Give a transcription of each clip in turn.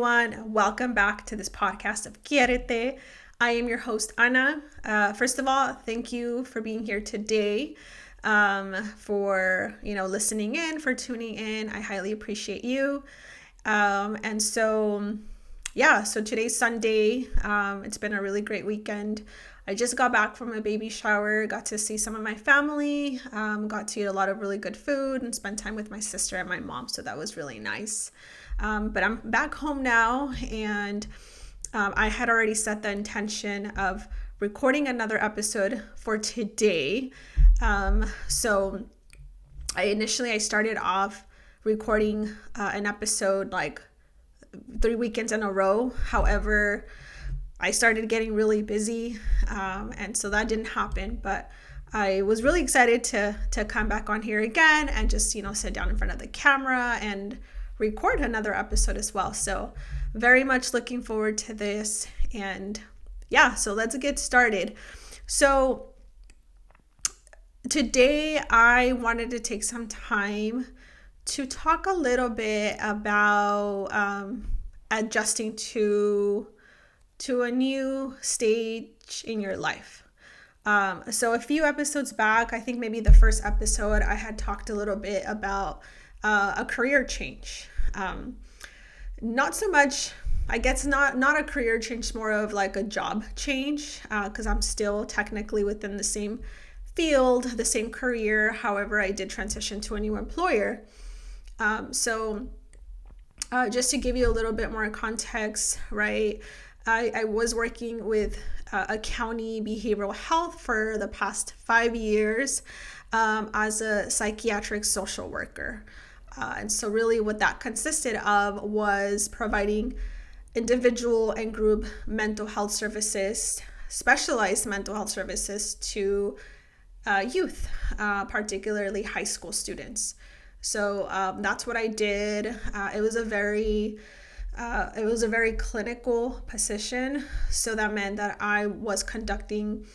everyone. Welcome back to this podcast of Quiérete. I am your host, Ana. First of all, thank you for being here today, for listening in, for tuning in. I highly appreciate you. So today's Sunday. It's been a really great weekend. I just got back from a baby shower, got to see some of my family, got to eat a lot of really good food and spend time with my sister and my mom. So that was really nice. But I'm back home now, and I had already set the intention of recording another episode for today. So I started off recording an episode like 3 weekends in a row. However, I started getting really busy, and so that didn't happen. But I was really excited to come back on here again and just sit down in front of the camera and record another episode as well. So very much looking forward to this. And yeah, so let's get started. So today I wanted to take some time to talk a little bit about adjusting to a new stage in your life. So a few episodes back, I think maybe the first episode, I had talked a little bit about a career change. Not so much, I guess not a career change, more of like a job change, because I'm still technically within the same field, the same career. However, I did transition to a new employer. Just to give you a little bit more context, right? I was working with a county behavioral health for the past 5 years as a psychiatric social worker. And so really what that consisted of was providing individual and group mental health services, specialized mental health services to youth, particularly high school students. So that's what I did. It was a very clinical position. So that meant that I was conducting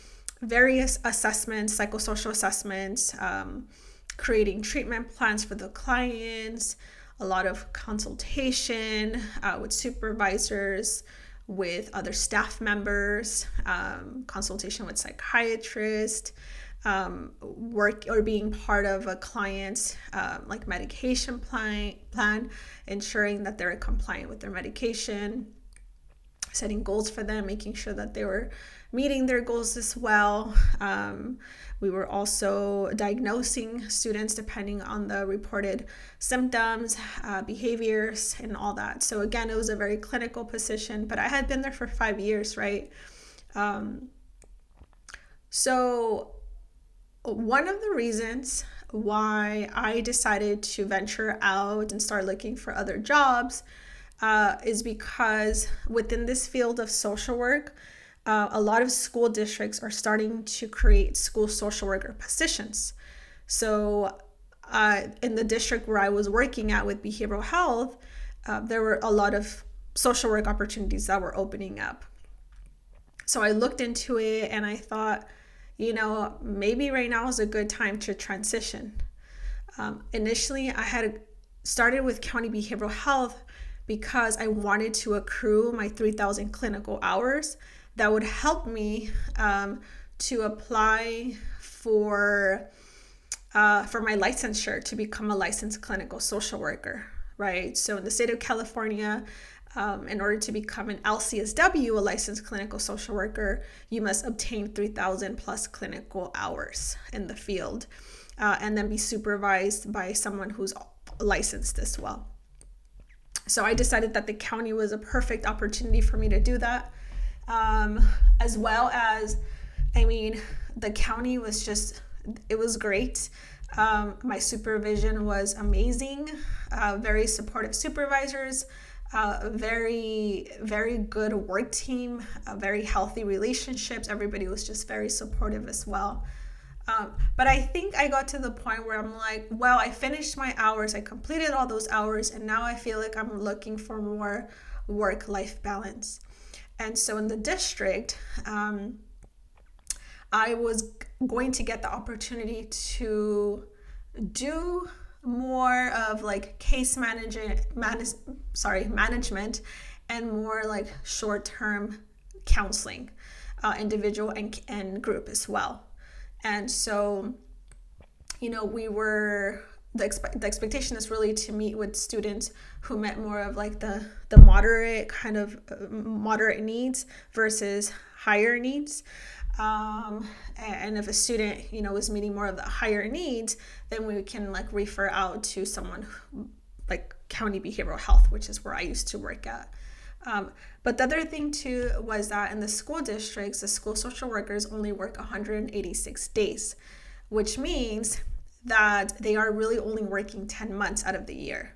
various assessments, psychosocial assessments, creating treatment plans for the clients, a lot of consultation with supervisors, with other staff members, consultation with psychiatrists, work or being part of a client's like medication plan, ensuring that they're compliant with their medication, setting goals for them, making sure that they were meeting their goals as well. We were also diagnosing students depending on the reported symptoms, behaviors, and all that. So again, it was a very clinical position, but I had been there for 5 years, right? So one of the reasons why I decided to venture out and start looking for other jobs is because within this field of social work, a lot of school districts are starting to create school social worker positions. So in the district where I was working at with behavioral health, there were a lot of social work opportunities that were opening up. So I looked into it and I thought, maybe right now is a good time to transition. Initially, I had started with county behavioral health because I wanted to accrue my 3,000 clinical hours that would help me to apply for my licensure to become a licensed clinical social worker, right? So in the state of California, in order to become an LCSW, a licensed clinical social worker, you must obtain 3,000 plus clinical hours in the field, and then be supervised by someone who's licensed as well. So I decided that the county was a perfect opportunity for me to do that. As well as, the county was it was great. My supervision was amazing, very supportive supervisors, very, very good work team, very healthy relationships. Everybody was just very supportive as well. But I think I got to the point where I'm like, well, I finished my hours, I completed all those hours, and now I feel like I'm looking for more work-life balance. And so in the district, I was going to get the opportunity to do more of like case management and more like short-term counseling, individual and group as well. And so, we were the expectation is really to meet with students who met more of like the moderate kind of moderate needs versus higher needs. And if a student is meeting more of the higher needs, then we can like refer out to someone like County Behavioral Health, which is where I used to work at. But the other thing too was that in the school districts, the school social workers only work 186 days, which means that they are really only working 10 months out of the year.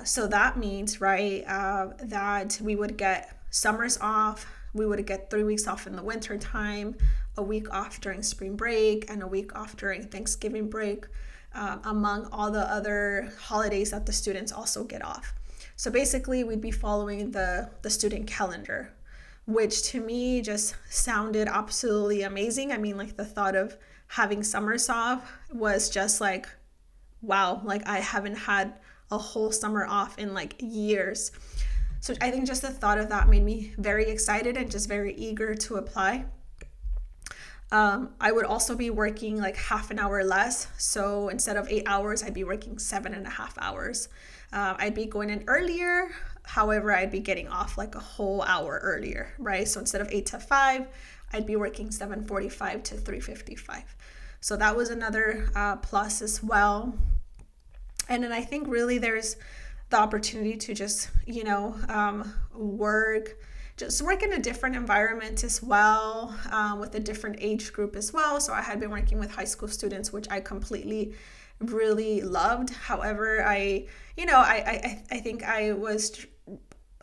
So that means, right, that we would get summers off, we would get 3 weeks off in the winter time, a week off during spring break, and a week off during Thanksgiving break, among all the other holidays that the students also get off. So basically, we'd be following the student calendar, which to me just sounded absolutely amazing. I mean, like the thought of having summers off was just like, wow, like I haven't had a whole summer off in like years. So I think just the thought of that made me very excited and just very eager to apply. I would also be working like half an hour less. So instead of 8 hours, I'd be working 7.5 hours. I'd be going in earlier. However, I'd be getting off like a whole hour earlier, right? So instead of 8 to 5, I'd be working 7:45 to 3:55. So that was another plus as well. And then I think really there's the opportunity to just, work in a different environment as well, with a different age group as well. So I had been working with high school students, which I completely really loved. However, I think I was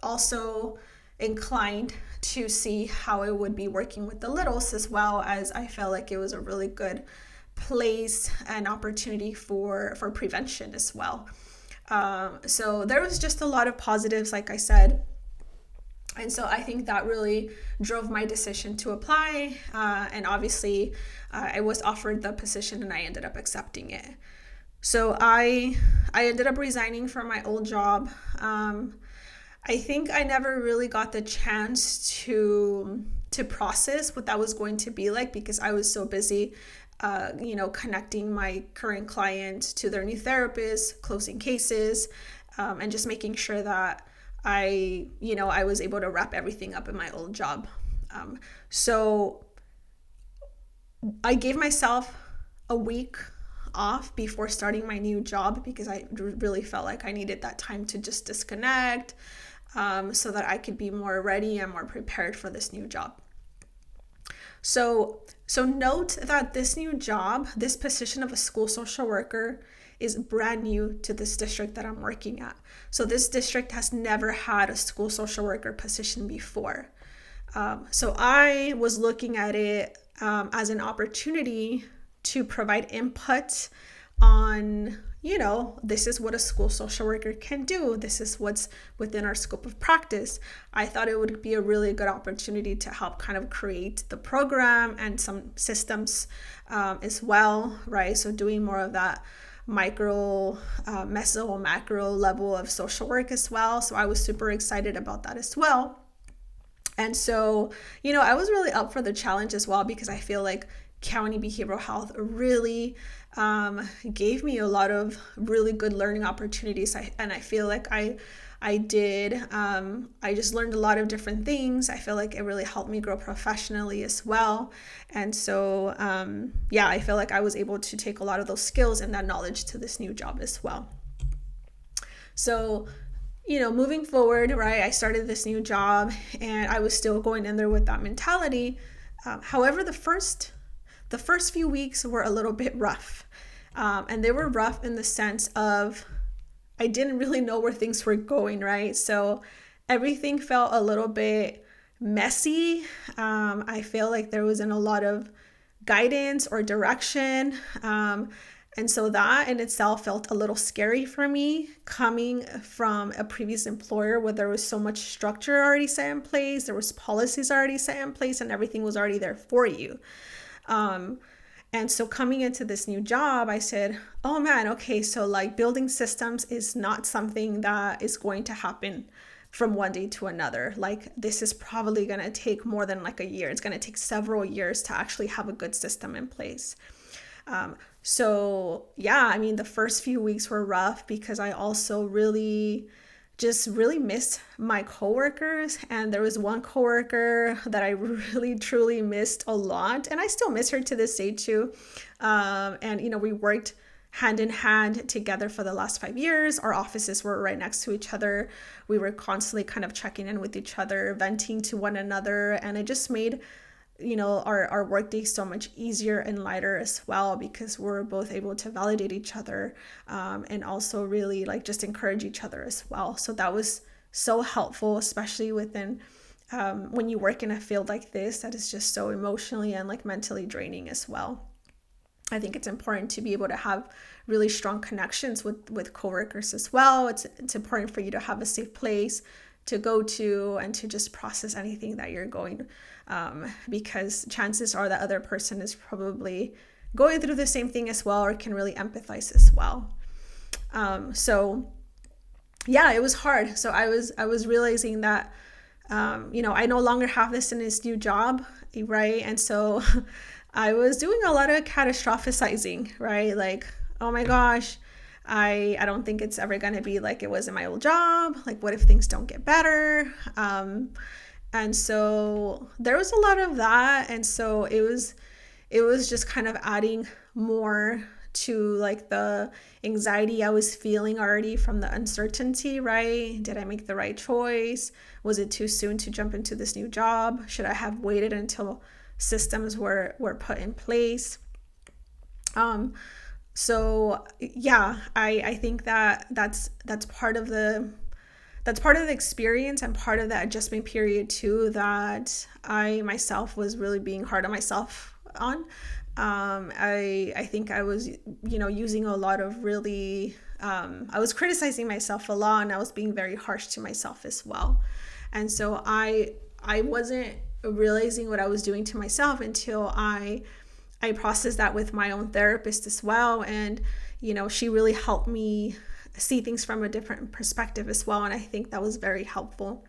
also inclined to see how it would be working with the littles, as well as I felt like it was a really good place and opportunity for prevention as well. So there was just a lot of positives, like I said. And so I think that really drove my decision to apply. And obviously, I was offered the position and I ended up accepting it. So I ended up resigning from my old job. I think I never really got the chance to process what that was going to be like, because I was so busy, connecting my current clients to their new therapist, closing cases, and just making sure that I was able to wrap everything up in my old job. So I gave myself a week off before starting my new job, because I really felt like I needed that time to just disconnect, so that I could be more ready and more prepared for this new job. So note that this new job, this position of a school social worker, is brand new to this district that I'm working at. So this district has never had a school social worker position before. So I was looking at it as an opportunity to provide input on, this is what a school social worker can do. This is what's within our scope of practice. I thought it would be a really good opportunity to help kind of create the program and some systems as well, right? So doing more of that micro, meso, macro level of social work as well. So I was super excited about that as well. And so, I was really up for the challenge as well, because I feel like County Behavioral Health really gave me a lot of really good learning opportunities. And I feel like I did. I just learned a lot of different things. I feel like it really helped me grow professionally as well. And so, I feel like I was able to take a lot of those skills and that knowledge to this new job as well. So, moving forward, right, I started this new job and I was still going in there with that mentality. However, the first few weeks were a little bit rough. And they were rough in the sense of I didn't really know where things were going, right? So everything felt a little bit messy. I feel like there wasn't a lot of guidance or direction. And so that in itself felt a little scary for me, coming from a previous employer where there was so much structure already set in place, there was policies already set in place, and everything was already there for you. And so coming into this new job, I said, oh man, okay, so like building systems is not something that is going to happen from one day to another. Like, this is probably going to take more than like a year. It's going to take several years to actually have a good system in place. So yeah, I mean, the first few weeks were rough because I also really missed my coworkers. And there was one coworker that I really truly missed a lot, and I still miss her to this day too. And we worked hand in hand together for the last 5 years. Our offices were right next to each other. We were constantly kind of checking in with each other, venting to one another, and it just made our work day so much easier and lighter as well, because we're both able to validate each other, and also really like just encourage each other as well. So that was so helpful, especially within when you work in a field like this that is just so emotionally and like mentally draining as well. I think it's important to be able to have really strong connections with coworkers as well. It's important for you to have a safe place to go to and to just process anything that you're going, because chances are that other person is probably going through the same thing as well, or can really empathize as well. So yeah, it was hard. So I was realizing that I no longer have this in this new job, right? And so I was doing a lot of catastrophizing, right? Like, oh my gosh, I don't think it's ever going to be like it was in my old job. Like, what if things don't get better? And so there was a lot of that. And so it was just kind of adding more to like the anxiety I was feeling already from the uncertainty, right? Did I make the right choice? Was it too soon to jump into this new job? Should I have waited until systems were put in place? So yeah, I think that's part of the experience and part of that adjustment period too, that I myself was really being hard on myself on. I think I was, using a lot of really, I was criticizing myself a lot, and I was being very harsh to myself as well. And so I wasn't realizing what I was doing to myself until I processed that with my own therapist as well. And, she really helped me see things from a different perspective as well. And I think that was very helpful.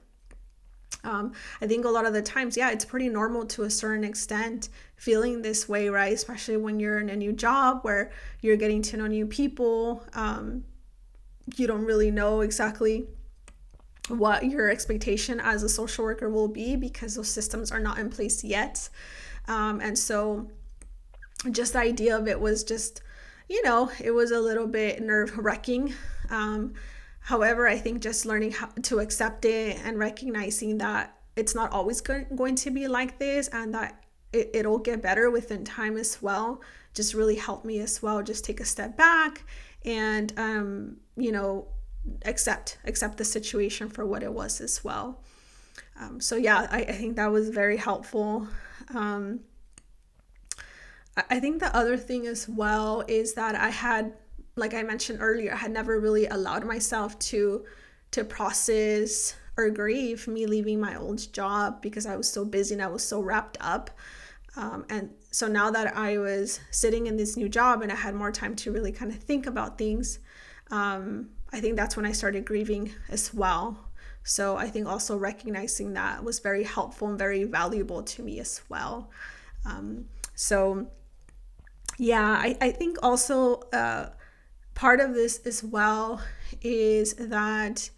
I think a lot of the times, yeah, it's pretty normal to a certain extent feeling this way, right? Especially when you're in a new job where you're getting to know new people. You don't really know exactly what your expectation as a social worker will be, because those systems are not in place yet. And so just the idea of it was just, it was a little bit nerve-wracking. However, I think just learning how to accept it and recognizing that it's not always going to be like this, and that it'll get better within time as well, just really helped me as well. Just take a step back and, accept the situation for what it was as well. So yeah, I think that was very helpful. I think the other thing as well is that I had, like I mentioned earlier, I had never really allowed myself to process or grieve me leaving my old job, because I was so busy and I was so wrapped up. And so now that I was sitting in this new job and I had more time to really kind of think about things, I think that's when I started grieving as well. So I think also recognizing that was very helpful and very valuable to me as well. So yeah, I think also part of this as well is that,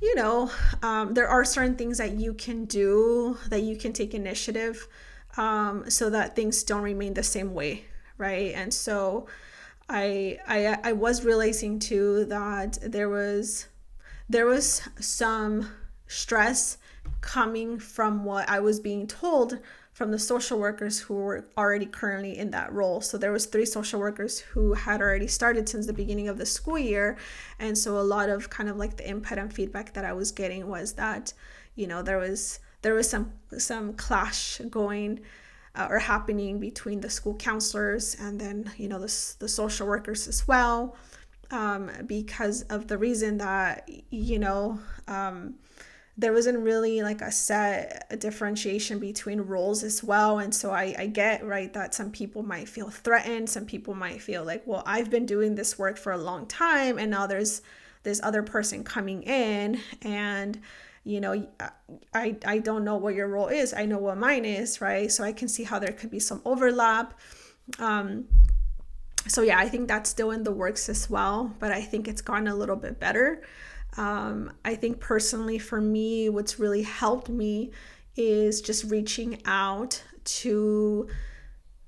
there are certain things that you can do, that you can take initiative, so that things don't remain the same way, right? And so I was realizing too that there was some stress coming from what I was being told from the social workers who were already currently in that role. So there was 3 social workers who had already started since the beginning of the school year. And so a lot of kind of like the input and feedback that I was getting was that, there was some clash going or happening between the school counselors and then, the social workers as well, because of the reason that, there wasn't really like a differentiation between roles as well. And so I get, right, that some people might feel threatened. Some people might feel like, well, I've been doing this work for a long time, and now there's this other person coming in, and I don't know what your role is. I know what mine is, right? So I can see how there could be some overlap. So yeah, I think that's still in the works as well, but I think it's gotten a little bit better. I think personally for me, what's really helped me is just reaching out to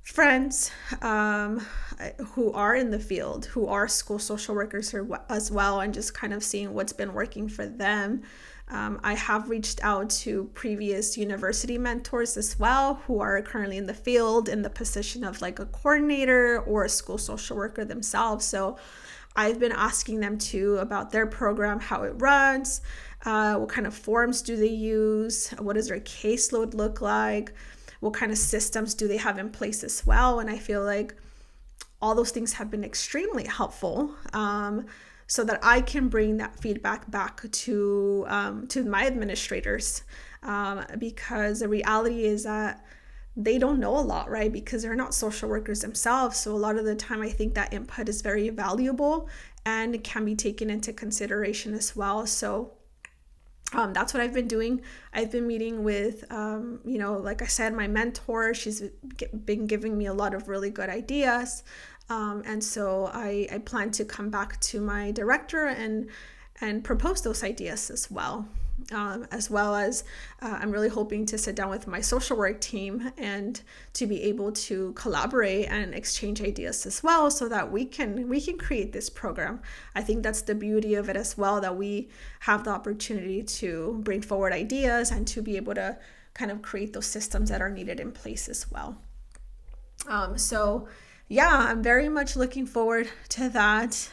friends who are in the field, who are school social workers as well, and just kind of seeing what's been working for them. I have reached out to previous university mentors as well, who are currently in the field in the position of like a coordinator or a school social worker themselves. So I've been asking them too about their program, how it runs, what kind of forms do they use, what does their caseload look like, what kind of systems do they have in place as well. And I feel like all those things have been extremely helpful, so that I can bring that feedback back to my administrators, because the reality is that they don't know a lot, right? Because they're not social workers themselves. So a lot of the time, I think that input is very valuable and it can be taken into consideration as well. So that's what I've been doing. I've been meeting with, like I said, my mentor. She's been giving me a lot of really good ideas. And so I plan to come back to my director and propose those ideas as well. I'm really hoping to sit down with my social work team and to be able to collaborate and exchange ideas as well, so that we can create this program. I think that's the beauty of it as well, that we have the opportunity to bring forward ideas and to be able to kind of create those systems that are needed in place as well. So yeah, I'm very much looking forward to that.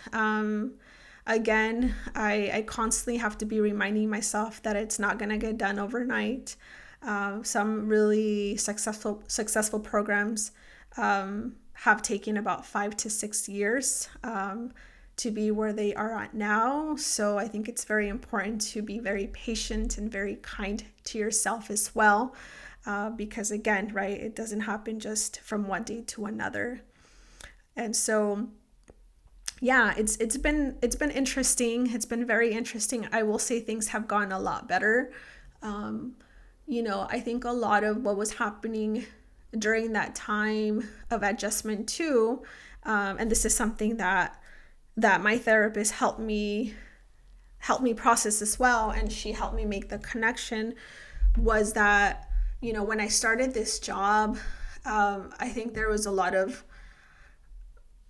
Again, I constantly have to be reminding myself that it's not going to get done overnight. Some really successful programs have taken about 5 to 6 years to be where they are at now. So I think it's very important to be very patient and very kind to yourself as well, because again, right, it doesn't happen just from one day to another. And so yeah, it's been interesting. It's been very interesting. I will say things have gone a lot better. I think a lot of what was happening during that time of adjustment too, and this is something that my therapist helped me process as well, and she helped me make the connection, was that when I started this job, I think there was a lot of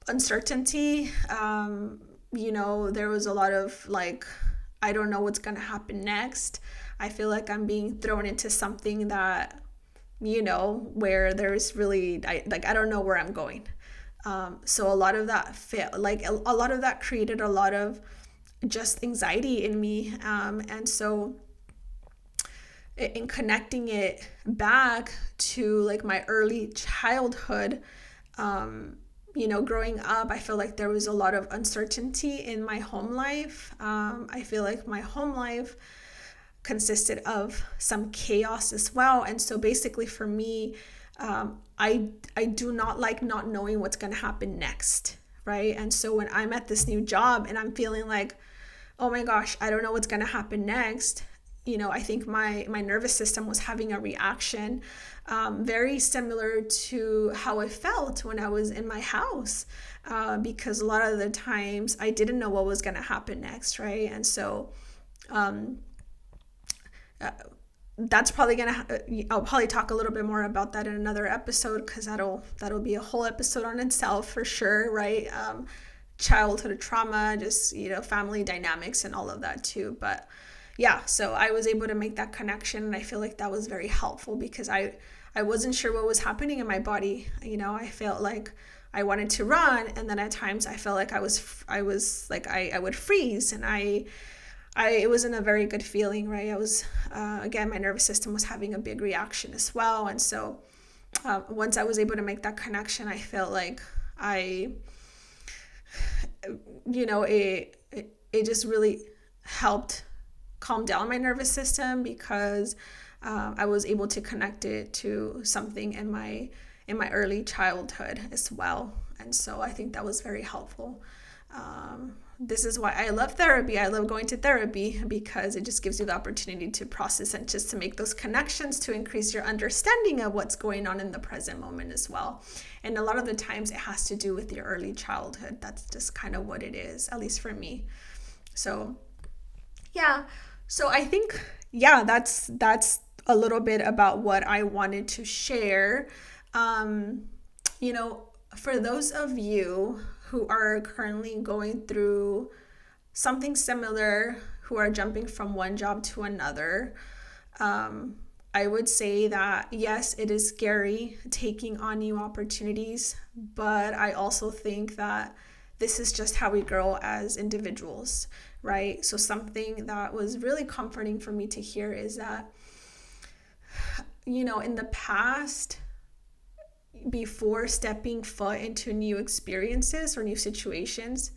uncertainty. There was a lot of like, I don't know what's going to happen next. I feel like I'm being thrown into something that, where there's really, I don't know where I'm going. So a lot of that a lot of that created a lot of just anxiety in me. And so in connecting it back to like my early childhood, growing up, I feel like there was a lot of uncertainty in my home life. I feel like my home life consisted of some chaos as well. And so basically for me, I do not like not knowing what's going to happen next, right? And so when I'm at this new job and I'm feeling like, oh my gosh, I don't know what's going to happen next, I think my nervous system was having a reaction very similar to how I felt when I was in my house, because a lot of the times I didn't know what was going to happen next, right? And so that's probably I'll probably talk a little bit more about that in another episode, because that'll be a whole episode on itself for sure, right? Childhood trauma, just family dynamics and all of that too. But yeah, so I was able to make that connection, and I feel like that was very helpful, because I wasn't sure what was happening in my body. I felt like I wanted to run, and then at times I felt like I was like I would freeze, and it wasn't a very good feeling, right? I was again, my nervous system was having a big reaction as well. And so once I was able to make that connection, I felt like it just really helped calm down my nervous system, because I was able to connect it to something in my early childhood as well. And so I think that was very helpful. this is why I love therapy. I love going to therapy because it just gives you the opportunity to process and just to make those connections to increase your understanding of what's going on in the present moment as well. And a lot of the times it has to do with your early childhood. That's just kind of what it is, at least for me. So yeah. So I think, yeah, that's a little bit about what I wanted to share. Um, you know, for those of you who are currently going through something similar, who are jumping from one job to another, I would say that yes, it is scary taking on new opportunities, but I also think that this is just how we grow as individuals, right? So something that was really comforting for me to hear is that, in the past, before stepping foot into new experiences or new situations,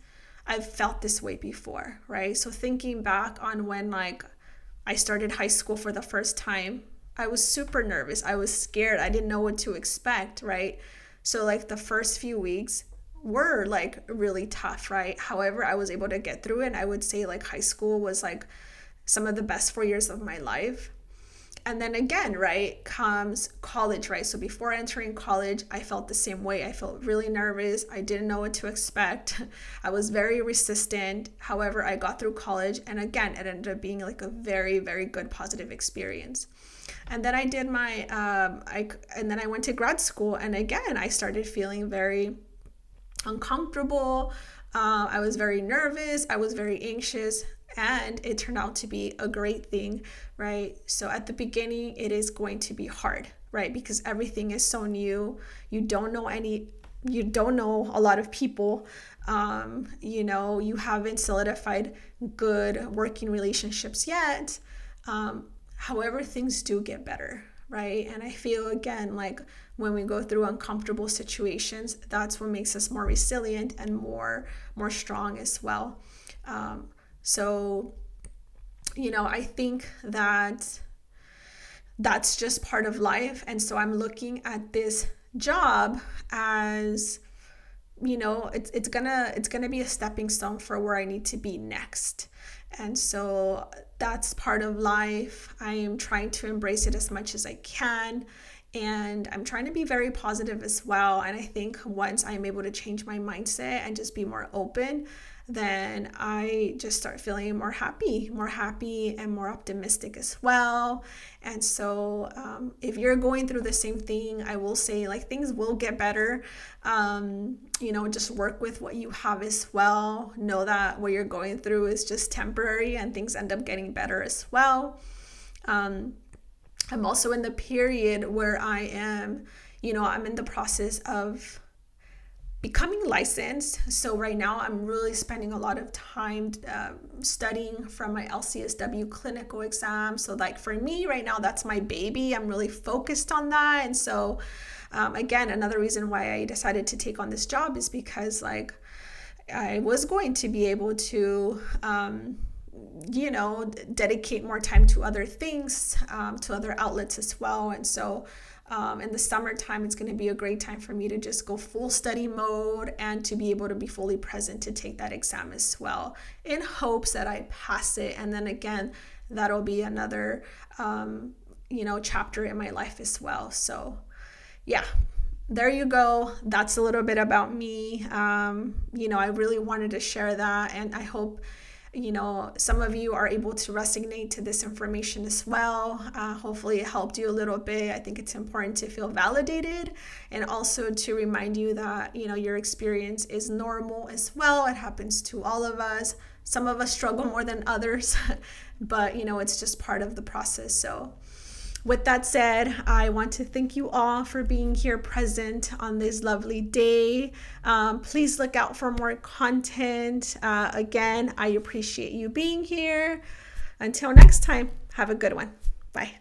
I've felt this way before, right? So thinking back on when I started high school for the first time, I was super nervous. I was scared. I didn't know what to expect, right? So the first few weeks were really tough, right? However, I was able to get through it. And I would say high school was some of the best 4 years of my life. And then again, right, comes college, right? So before entering college, I felt the same way. I felt really nervous. I didn't know what to expect. I was very resistant. However, I got through college, and again, it ended up being a very, very good positive experience. And then I did and then I went to grad school, and again, I started feeling very uncomfortable. I was very nervous. I was very anxious. And it turned out to be a great thing, right? So at the beginning, it is going to be hard, right? Because everything is so new. You don't know a lot of people. You haven't solidified good working relationships yet. However, things do get better, right? And I feel again, when we go through uncomfortable situations, that's what makes us more resilient and more strong as well. So, I think that that's just part of life. And so I'm looking at this job as, it's gonna be a stepping stone for where I need to be next. And so that's part of life. I am trying to embrace it as much as I can. And I'm trying to be very positive as well. And I think once I'm able to change my mindset and just be more open, then I just start feeling more happy and more optimistic as well. And so if you're going through the same thing, I will say things will get better. Just work with what you have as well. Know that what you're going through is just temporary and things end up getting better as well. I'm also in the period where I am, I'm in the process of becoming licensed. So right now I'm really spending a lot of time studying from my LCSW clinical exam. So for me right now, that's my baby. I'm really focused on that. And so again, another reason why I decided to take on this job is because I was going to be able to dedicate more time to other things, to other outlets as well. And so in the summertime, it's going to be a great time for me to just go full study mode and to be able to be fully present to take that exam as well, in hopes that I pass it. And then again, that'll be another, chapter in my life as well. So yeah, there you go. That's a little bit about me. I really wanted to share that, and I hope some of you are able to resonate to this information as well. Hopefully it helped you a little bit. I think it's important to feel validated, and also to remind you that, your experience is normal as well. It happens to all of us. Some of us struggle more than others, but, it's just part of the process. So with that said, I want to thank you all for being here present on this lovely day. Please look out for more content. Again, I appreciate you being here. Until next time, have a good one. Bye.